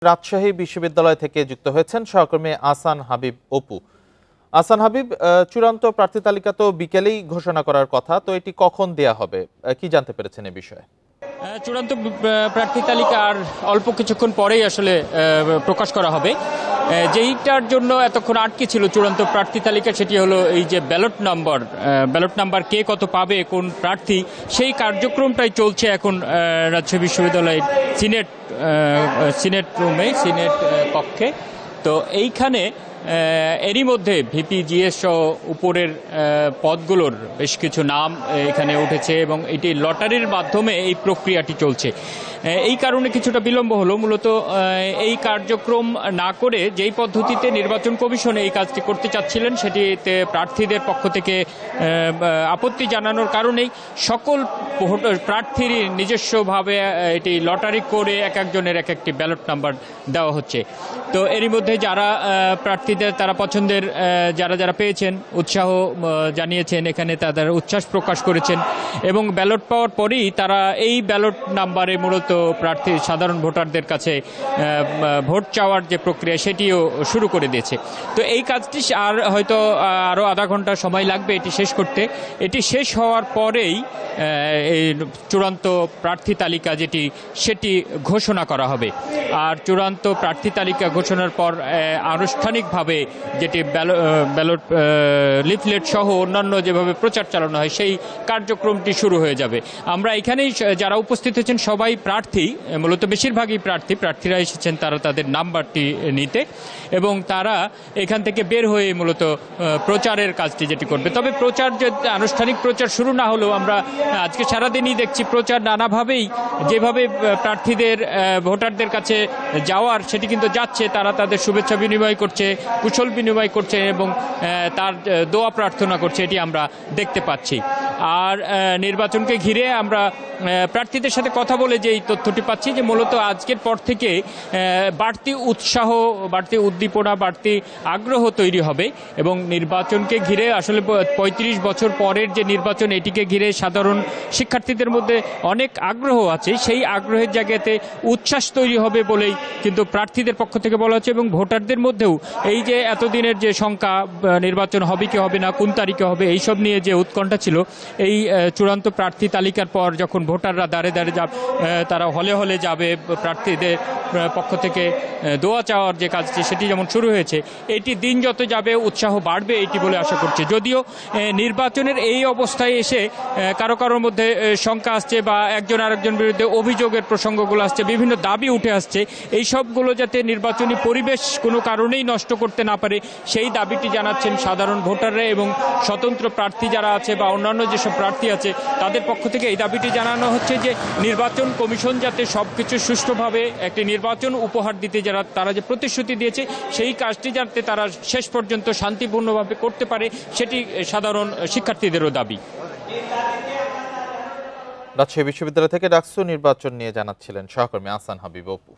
রাজশাহী বিশ্ববিদ্যালয় থেকে যুক্ত হয়েছেন সহকর্মী আহসান হাবিব অপু। আহসান হাবিব, চূড়ান্ত প্রার্থী তালিকা তো বিকেলেই ঘোষণা করার কথা, তো এটি কখন দেয়া হবে, কি জানতে পেরেছেন এ বিষয়ে? চূড়ান্ত প্রার্থী তালিকা আর অল্প কিছুক্ষণ পরেই আসলে প্রকাশ করা হবে। যেইটার জন্য এতক্ষণ আটকে ছিল চূড়ান্ত প্রার্থী তালিকা, সেটি হলো এই যে ব্যালট নাম্বার কে কত পাবে কোন প্রার্থী, সেই কার্যক্রমটাই চলছে এখন রাজশাহী বিশ্ববিদ্যালয়ের সিনেট কক্ষে। তো এইখানে এরই মধ্যে ভিপি জিএস সহ উপরের পদগুলোর বেশ কিছু নাম এখানে উঠেছে এবং এটি লটারির মাধ্যমে এই প্রক্রিয়াটি চলছে। এই কারণে কিছুটা বিলম্ব হলো। মূলত এই কার্যক্রম না করে যেই পদ্ধতিতে নির্বাচন কমিশন এই কাজটি করতে চাচ্ছিলেন, সেটিতে প্রার্থীদের পক্ষ থেকে আপত্তি জানানোর কারণেই সকল প্রার্থীর নিজস্বভাবে এটি লটারি করে এক একজনের এক একটি ব্যালট নাম্বার দেওয়া হচ্ছে। তো এরই মধ্যে যারা প্রার্থীদের তারা পছন্দের যারা পেয়েছেন উৎসাহ জানিয়েছেন, এখানে তাদের উচ্ছ্বাস প্রকাশ করেছেন এবং ব্যালট পাওয়ার পরেই তারা এই ব্যালট নাম্বারে মূলত প্রার্থী সাধারণ ভোটারদের কাছে ভোট চাওয়ার যে প্রক্রিয়া সেটিও শুরু করে দিয়েছে। তো এই কাজটি আর হয়তো আরও আধা ঘন্টা সময় লাগবে এটি শেষ করতে। এটি শেষ হওয়ার পরেই এই চূড়ান্ত প্রার্থী তালিকা সেটি ঘোষণা করা হবে। আর চূড়ান্ত প্রার্থী তালিকা ঘোষণার পর আনুষ্ঠানিকভাবে যেটি ব্যালট লিফলেট সহ অন্যান্য যেভাবে প্রচার চালানো হয় সেই কার্যক্রমটি শুরু হয়ে যাবে। আমরা এখানেই যারা উপস্থিত হয়েছেন সবাই প্রার্থী, মূলত বেশিরভাগই প্রার্থীরা এসেছেন তারা তাদের নাম্বারটি নিতে এবং তারা এখান থেকে বের হয়ে মূলত প্রচারের কাজটি যেটি করবে। তবে প্রচার যে আনুষ্ঠানিক প্রচার শুরু না হলেও আমরা আজকে সারাদিনই দেখছি প্রচার নানাভাবেই যেভাবে প্রার্থীদের ভোটারদের কাছে যাওয়ার সেটি কিন্তু যাচ্ছে। তারা তাদের শুভেচ্ছা বিনিময় করছে, কুশল বিনিময় করছে এবং তার দোয়া প্রার্থনা করছে, এটি আমরা দেখতে পাচ্ছি। আর নির্বাচনকে ঘিরে আমরা প্রার্থীদের সাথে কথা বলে যে এই তথ্যটি পাচ্ছি যে মূলত আজকের পর থেকে বাড়তি উৎসাহ, বাড়তি উদ্দীপনা, বাড়তি আগ্রহ তৈরি হবে এবং নির্বাচনকে ঘিরে আসলে ৩৫ বছর পরের যে নির্বাচন এটিকে ঘিরে সাধারণ শিক্ষার্থীদের মধ্যে অনেক আগ্রহ আছে। সেই আগ্রহের জায়গাতে উচ্ছ্বাস তৈরি হবে বলেই কিন্তু প্রার্থীদের পক্ষ থেকে বলা হচ্ছে এবং ভোটারদের মধ্যেও এই যে এতদিনের যে শঙ্কা নির্বাচন হবে কি হবে না, কোন তারিখে হবে, এইসব নিয়ে যে উৎকণ্ঠা ছিল, এই চূড়ান্ত প্রার্থী তালিকার পর যখন ভোটাররা দাঁড়ে যাবে, তারা হলে হলে যাবে, প্রার্থীদের পক্ষ থেকে দোয়া চাওয়ার যে কাজটি সেটি যেমন শুরু হয়েছে, এটি দিন যত যাবে উৎসাহ বাড়বে এটি বলে আশা করছে। যদিও নির্বাচনের এই অবস্থায় এসে কারোর মধ্যে শঙ্কা আসছে বা একজন আরেকজনের বিরুদ্ধে অভিযোগের প্রসঙ্গগুলো আসছে, বিভিন্ন দাবি উঠে আসছে, এই সবগুলো যাতে নির্বাচনী পরিবেশ কোনো কারণেই নষ্ট করতে না পারে সেই দাবিটি জানাচ্ছেন সাধারণ ভোটাররা এবং স্বতন্ত্র প্রার্থী যারা আছে বা অন্যান্য যেসব প্রার্থী আছে তাদের পক্ষ থেকে এই দাবিটি জানানো হচ্ছে যে নির্বাচন কমিশন যাতে সবকিছু সুষ্ঠুভাবে একটি নির্বাচন উপহার দিতে তারা যে প্রতিশ্রুতি দিয়েছে সেই কাজটি যাতে তারা শেষ পর্যন্ত শান্তিপূর্ণভাবে করতে পারে সেটি সাধারণ শিক্ষার্থীদেরও দাবি। রাজশাহী বিশ্ববিদ্যালয় থেকে ডাকসু নির্বাচন নিয়ে জানাচ্ছিলেন সহকর্মী আহসান হাবিব অপু।